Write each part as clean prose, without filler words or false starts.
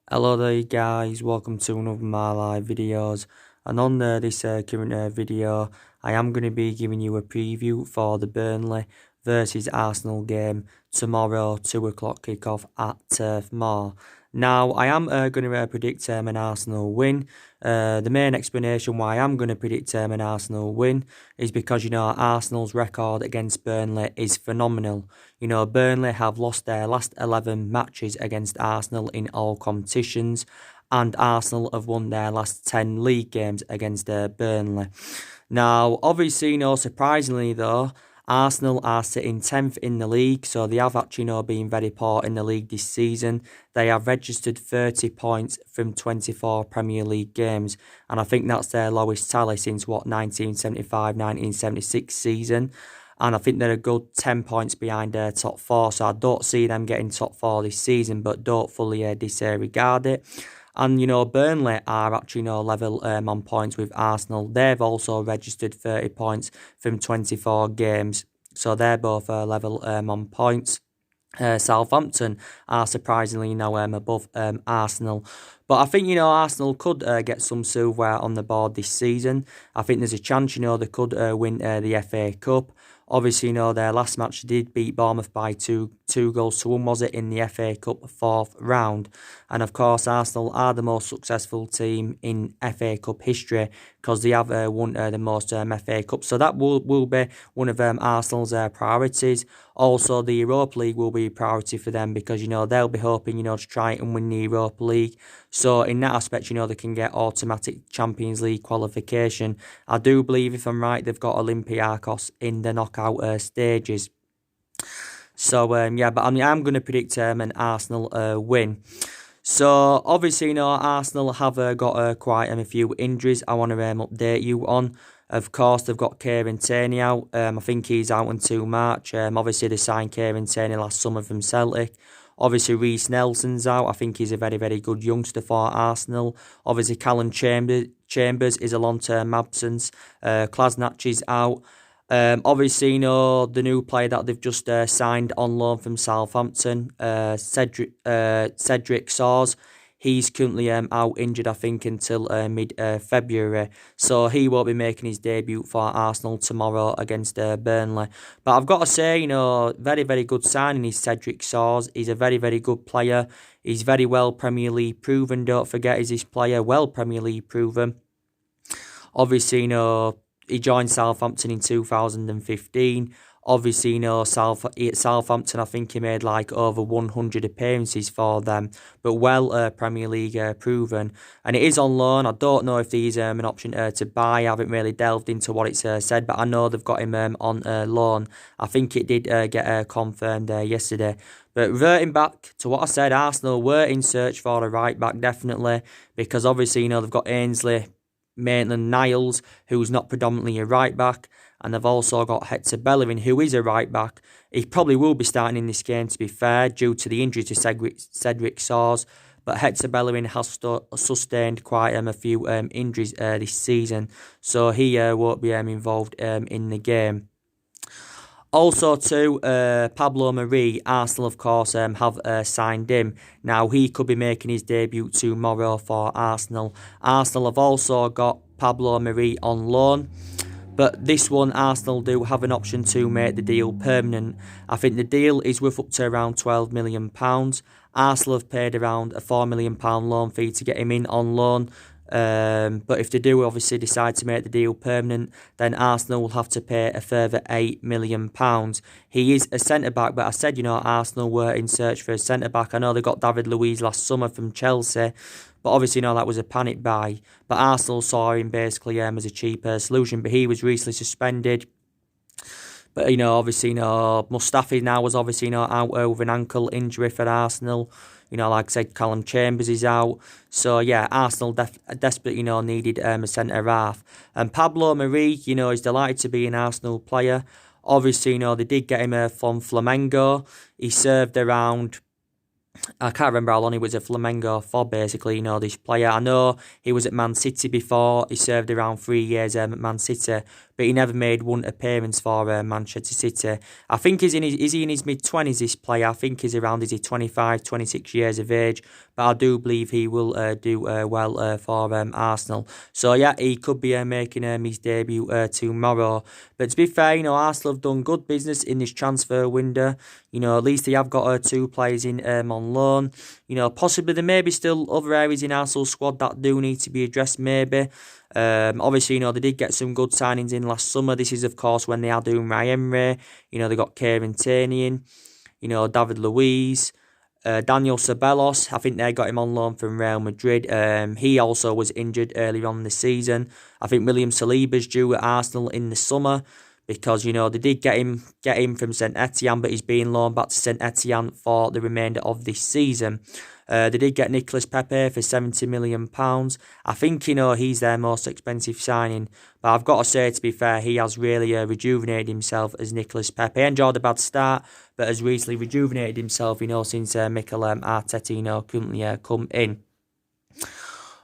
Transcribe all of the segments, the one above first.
Hello there guys, welcome to another of my live videos, and on this current video I am going to be giving you a preview for the Burnley versus Arsenal game tomorrow 2 o'clock kickoff at Turf Moor. Now I am going to predict an Arsenal win. The main explanation why I'm going to predict an Arsenal win is because Arsenal's record against Burnley is phenomenal. Burnley have lost their last 11 matches against Arsenal in all competitions, and Arsenal have won their last 10 league games against Burnley. Now, obviously, surprisingly though, Arsenal are sitting 10th in the league, so they have actually been very poor in the league this season. They have registered 30 points from 24 Premier League games, and I think that's their lowest tally since 1975-1976 season. And I think they're a good 10 points behind their top four, so I don't see them getting top four this season, but don't fully disregard it. And, Burnley are actually, level on points with Arsenal. They've also registered 30 points from 24 games. So they're both level on points. Southampton are surprisingly now above Arsenal. But I think, Arsenal could get some silverware on the board this season. I think there's a chance, they could win the FA Cup. Obviously, their last match did beat Bournemouth by two goals to one, was it, in the FA Cup fourth round. And of course, Arsenal are the most successful team in FA Cup history because they have won the most FA Cups. So that will be one of Arsenal's priorities. Also, the Europa League will be a priority for them because, they'll be hoping, to try and win the Europa League. So in that aspect, they can get automatic Champions League qualification. I do believe, if I'm right, they've got Olympiacos in the knockout stages. So, yeah, but I'm going to predict an Arsenal win. So, obviously, Arsenal have got quite a few injuries I want to update you on. Of course, they've got Kieran Tierney out. I think he's out until March. Obviously, they signed Kieran Tierney last summer from Celtic. Obviously, Reece Nelson's out. I think he's a very, very good youngster for Arsenal. Obviously, Callum Chambers is a long-term absence. Klasnach is out. Obviously, the new player that they've just signed on loan from Southampton, Cedric Soares. He's currently out injured, I think, until mid-February. So he won't be making his debut for Arsenal tomorrow against Burnley. But I've got to say, very, very good signing is Cedric Soares. He's a very, very good player. He's very well Premier League proven. Don't forget, he's this player well Premier League proven. Obviously, he joined Southampton in 2015. Obviously, at Southampton, I think he made like over 100 appearances for them, but well Premier League proven. And it is on loan. I don't know if he's an option to buy. I haven't really delved into what it's said, but I know they've got him on loan. I think it did get confirmed yesterday. But reverting back to what I said, Arsenal were in search for a right-back, definitely, because obviously, they've got Ainsley, Maitland-Niles, who's not predominantly a right-back, and they've also got Hector Bellerin, who is a right-back. He probably will be starting in this game, to be fair, due to the injury to Cedric Soares, but Hector Bellerin has sustained quite a few injuries this season, so he won't be involved in the game. Also, too, Pablo Mari, Arsenal, of course, have signed him. Now, he could be making his debut tomorrow for Arsenal. Arsenal have also got Pablo Mari on loan. But this one, Arsenal do have an option to make the deal permanent. I think the deal is worth up to around £12 million. Arsenal have paid around a £4 million loan fee to get him in on loan. But if they do obviously decide to make the deal permanent, then Arsenal will have to pay a further £8 million. He is a centre-back, but I said, Arsenal were in search for a centre-back. I know they got David Luiz last summer from Chelsea, but obviously, that was a panic buy. But Arsenal saw him basically as a cheaper solution, but he was recently suspended. But, obviously, Mustafi now was obviously, out with an ankle injury for Arsenal. Like I said, Callum Chambers is out. So, yeah, Arsenal desperately, needed a centre-half. And Pablo Mari, is delighted to be an Arsenal player. Obviously, they did get him from Flamengo. He served around I can't remember how long he was at Flamengo for, basically, this player. I know he was at Man City before. He served around 3 years at Man City, but he never made one appearance for Manchester City. I think is he in his mid-20s, this player? I think he's around, is he 25, 26 years of age? But I do believe he will do well for Arsenal. So, yeah, he could be making his debut tomorrow. But to be fair, Arsenal have done good business in this transfer window. At least they have got 2 players in on loan. Possibly there may be still other areas in Arsenal's squad that do need to be addressed, maybe. Obviously, they did get some good signings in last summer. This is, of course, when they are doing Emery. They got Kieran Tierney in, David Luiz, Daniel Ceballos. I think they got him on loan from Real Madrid. He also was injured earlier on this season. I think William Saliba's due at Arsenal in the summer, because, they did get him from St Etienne, but he's being loaned back to St Etienne for the remainder of this season. They did get Nicolas Pepe for £70 million. I think, he's their most expensive signing. But I've got to say, to be fair, he has really rejuvenated himself as Nicolas Pepe. Enjoyed a bad start, but has recently rejuvenated himself, since Mikel Arteta, couldn't come in.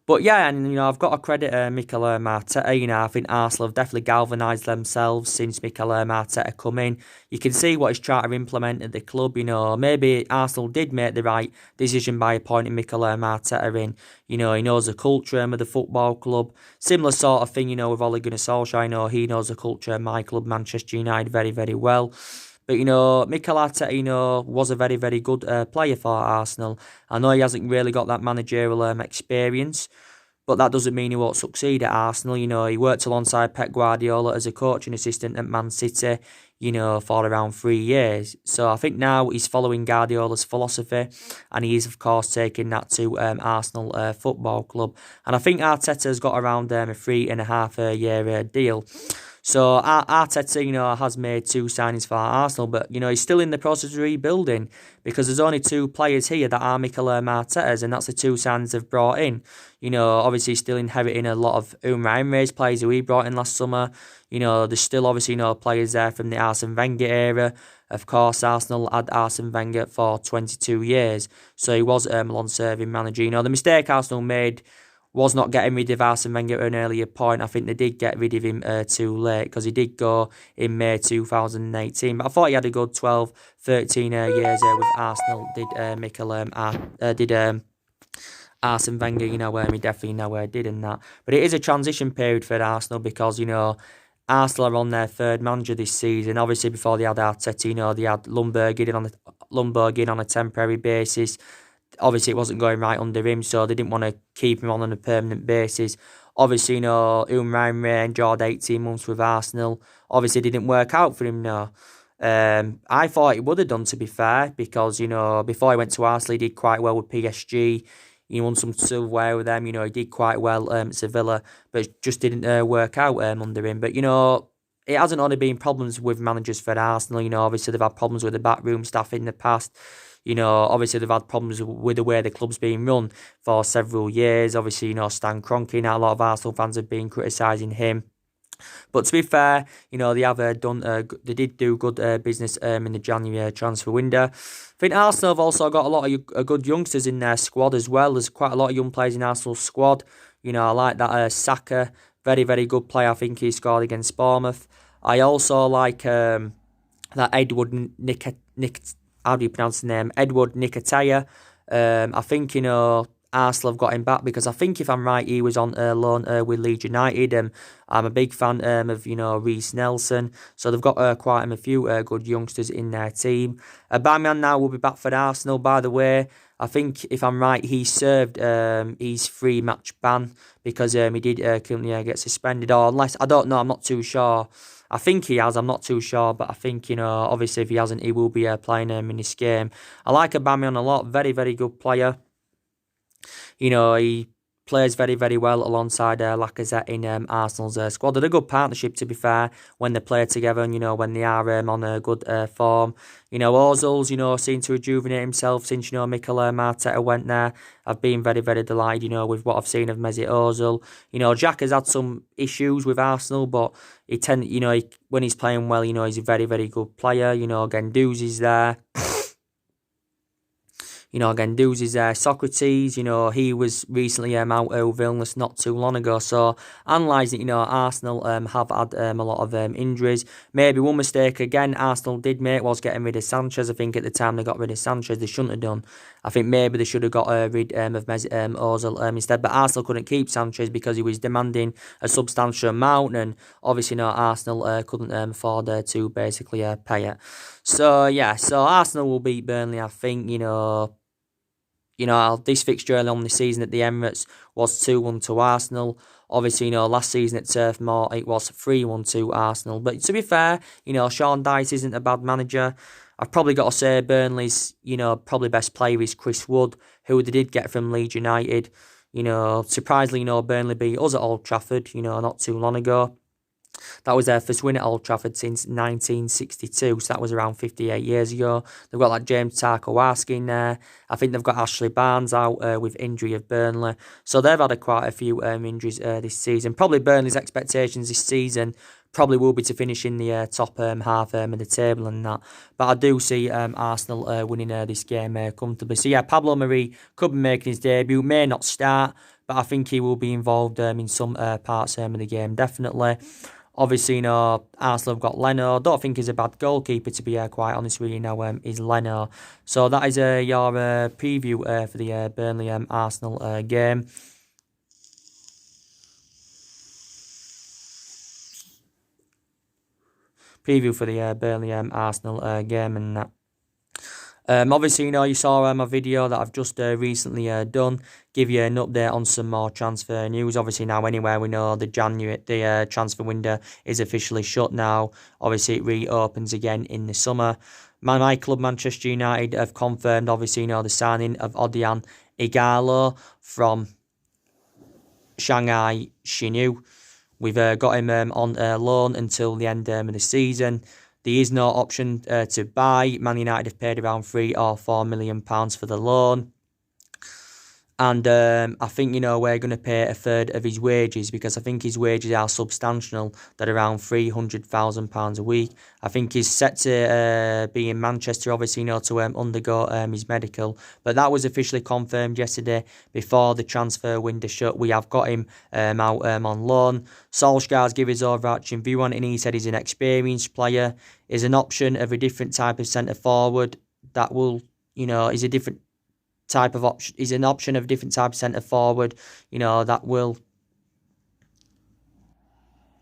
But yeah, and I've got to credit Mikel Arteta. I think Arsenal have definitely galvanised themselves since Mikel Arteta come in. You can see what he's trying to implement at the club. Maybe Arsenal did make the right decision by appointing Mikel Arteta in. He knows the culture of the football club. Similar sort of thing, with Ole Gunnar Solskjaer. He knows the culture of my club, Manchester United, very, very well. But, Mikel Arteta, was a very, very good player for Arsenal. I know he hasn't really got that managerial experience, but that doesn't mean he won't succeed at Arsenal. He worked alongside Pep Guardiola as a coaching assistant at Man City, for around 3 years. So I think now he's following Guardiola's philosophy, and he is, of course, taking that to Arsenal Football Club. And I think Arteta's got around a 3.5-year deal. So Arteta, has made 2 signings for Arsenal, but, he's still in the process of rebuilding, because there's only 2 players here that are Mikel Arteta's, and that's the 2 signings they've brought in. Obviously still inheriting a lot of Emery's players who he brought in last summer. There's still obviously, players there from the Arsene Wenger era. Of course, Arsenal had Arsene Wenger for 22 years, so he was a long-serving manager. The mistake Arsenal made was not getting rid of Arsene Wenger at an earlier point. I think they did get rid of him too late, because he did go in May 2018. But I thought he had a good 12, 13 years with Arsenal. Did Arsene Wenger, he definitely did in that. But it is a transition period for Arsenal, because, Arsenal are on their 3rd manager this season. Obviously, before they had Arteta, they had Ljungberg in on a temporary basis. Obviously, it wasn't going right under him, so they didn't want to keep him on a permanent basis. Obviously, Emery enjoyed 18 months with Arsenal. Obviously, it didn't work out for him, I thought it would have done, to be fair, because, before he went to Arsenal, he did quite well with PSG. He won some silverware with them. He did quite well at Sevilla, but it just didn't work out under him. But, it hasn't only been problems with managers for Arsenal. Obviously, they've had problems with the backroom staff in the past. Obviously, they've had problems with the way the club's been run for several years. Obviously, Stan Kroenke, a lot of Arsenal fans have been criticising him. But to be fair, they have they did do good business in the January transfer window. I think Arsenal have also got a lot of good youngsters in their squad as well. There's quite a lot of young players in Arsenal's squad. I like that Saka, very, very good player. I think he scored against Bournemouth. I also like that Edward how do you pronounce the name? Edward Nketiah. I think, Arsenal have got him back, because I think, if I'm right, he was on loan with Leeds United. I'm a big fan of, Reece Nelson. So they've got quite a few good youngsters in their team. Aubameyang now will be back for Arsenal, by the way. I think, if I'm right, he served his 3-match ban, because he did currently get suspended. Or unless, I don't know, I'm not too sure. I think he has, I'm not too sure, but I think, obviously if he hasn't, he will be playing in this game. I like Aubameyang a lot, very, very good player. He plays very, very well alongside Lacazette in Arsenal's squad. They're a good partnership, to be fair, when they play together and, when they are on a good form. Ozil's, seemed to rejuvenate himself since, Mikel Arteta went there. I've been very, very delighted, with what I've seen of Mesut Ozil. Jack has had some issues with Arsenal, but when he's playing well, he's a very, very good player. Guendouzi's there. again, Doozy's is Socrates, he was recently out of illness not too long ago. So, analysing it, Arsenal have had a lot of injuries. Maybe one mistake, again, Arsenal did make was getting rid of Sanchez. I think at the time they got rid of Sanchez, they shouldn't have done. I think maybe they should have got rid of Ozil instead. But Arsenal couldn't keep Sanchez because he was demanding a substantial amount. And obviously, Arsenal couldn't afford to basically pay it. So, yeah, so Arsenal will beat Burnley, I think, this fixture early on this season at the Emirates was 2-1 to Arsenal. Obviously, last season at Turf Moor, it was 3-1 to Arsenal. But to be fair, Sean Dyche isn't a bad manager. I've probably got to say Burnley's, probably best player is Chris Wood, who they did get from Leeds United. Surprisingly, Burnley beat us at Old Trafford, not too long ago. That was their first win at Old Trafford since 1962, so that was around 58 years ago. They've got James Tarkowski in there. I think they've got Ashley Barnes out with injury of Burnley. So they've had quite a few injuries this season. Probably Burnley's expectations this season probably will be to finish in the top half of the table and that. But I do see Arsenal winning this game comfortably. So yeah, Pablo Mari could be making his debut, may not start, but I think he will be involved in some parts of the game, definitely. Obviously, Arsenal have got Leno. Don't think he's a bad goalkeeper, to be quite honest with you. Is Leno. So that is your preview for the Burnley Arsenal game. Preview for the Burnley Arsenal game and that. Obviously, you saw my video that I've just recently done. Give you an update on some more transfer news. Obviously, now anywhere we know the transfer window is officially shut now. Obviously, it reopens again in the summer. My club, Manchester United, have confirmed, obviously, the signing of Odion Igalo from Shanghai Shenhua. We've got him on loan until the end of the season. There is no option to buy. Man United have paid around £3 or £4 million for the loan. And I think, we're going to pay a third of his wages because I think his wages are substantial. They're around £300,000 a week. I think he's set to be in Manchester, obviously, to undergo his medical. But that was officially confirmed yesterday before the transfer window shut. We have got him out on loan. Solskjaer's give his overarching view on it, and he said he's an experienced player. Is an option of a different type of centre-forward that will, is a different type of option. Is an option of a different type of centre forward, that will,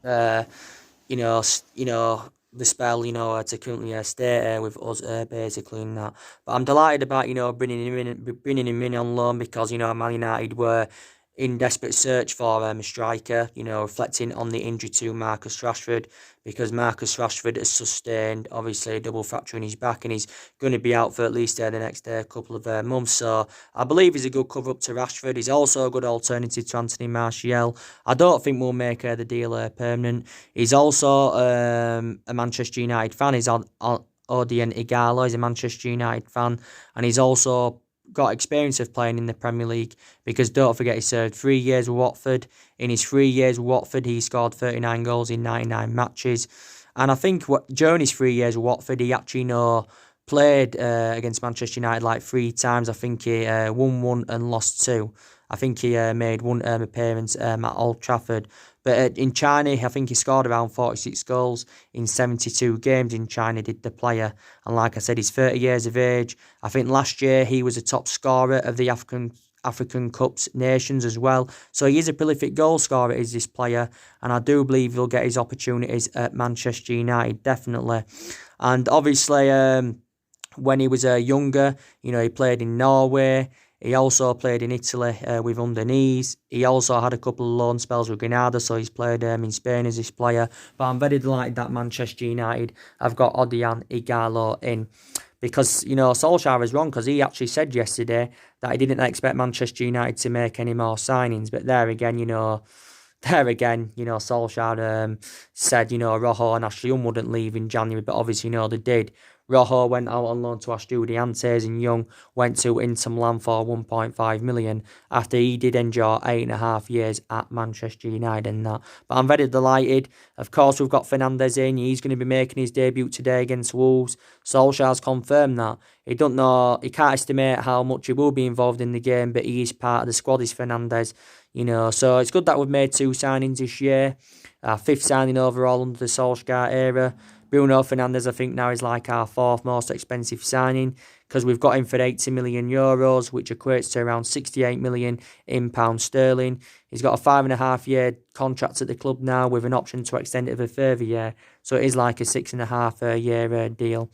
the spell, to currently stay with us, basically in that. But I'm delighted about, bringing him in on loan because, Man United were in desperate search for a striker, reflecting on the injury to Marcus Rashford, because Marcus Rashford has sustained, obviously, a double fracture in his back and he's going to be out for at least the next couple of months. So I believe he's a good cover-up to Rashford. He's also a good alternative to Anthony Martial. I don't think we'll make the deal permanent. He's also a Manchester United fan. He's on Odion Igalo. He's a Manchester United fan, and he's also got experience of playing in the Premier League because don't forget he served 3 years with Watford. In his 3 years with Watford, he scored 39 goals in 99 matches. And I think during his 3 years with Watford, he actually played against Manchester United 3 times. I think he won 1 and lost 2. I think he made 1 appearance at Old Trafford. But in China, I think he scored around 46 goals in 72 games in China, did the player. And like I said, he's 30 years of age. I think last year he was a top scorer of the African Cups nations as well. So he is a prolific goal scorer, is this player. And I do believe he'll get his opportunities at Manchester United, definitely. And obviously, when he was younger, he played in Norway. He also played in Italy with Underneath. He also had a couple of loan spells with Granada, so he's played in Spain as this player. But I'm very delighted that Manchester United have got Odion Igalo in. Because, Solskjaer is wrong, because he actually said yesterday that he didn't expect Manchester United to make any more signings. But there again, Solskjaer said, Rojo and Ashley Young wouldn't leave in January, but obviously, they did. Rojo went out on loan to Estudiantes, and Young went to Inter Milan for 1.5 million after he did endure 8.5 years at Manchester United and that. But I'm very delighted. Of course, we've got Fernandes in. He's going to be making his debut today against Wolves. Solskjaer's confirmed that. He don't know. He can't estimate how much he will be involved in the game, but he is part of the squad. Is Fernandes, So it's good that we've made 2 signings this year. Our 5th signing overall under the Solskjaer era. Bruno Fernandes, I think now is like our 4th most expensive signing because we've got him for 80 million euros, which equates to around 68 million in pounds sterling. He's got a 5.5-year contract at the club now with an option to extend it for a further year. So it is like a 6.5-year deal.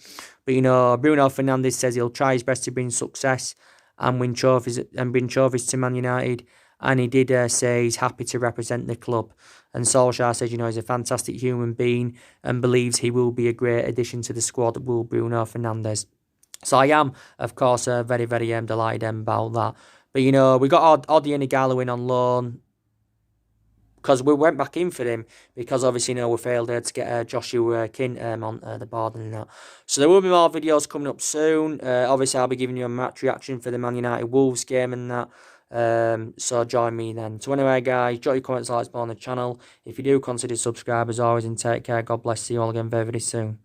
But Bruno Fernandes says he'll try his best to bring success and bring trophies to Man United. And he did say he's happy to represent the club. And Solskjaer says, he's a fantastic human being and believes he will be a great addition to the squad, will Bruno Fernandes. So I am, of course, very, very delighted about that. But, we got Odion Igalo in on loan because we went back in for him because obviously, we failed to get Joshua King on the board and that. So there will be more videos coming up soon. Obviously, I'll be giving you a match reaction for the Man United Wolves game and that. So join me then. So anyway, guys, drop your comments, likes on the channel. If you do, consider subscribe as always, and take care. God bless you all again very, very soon.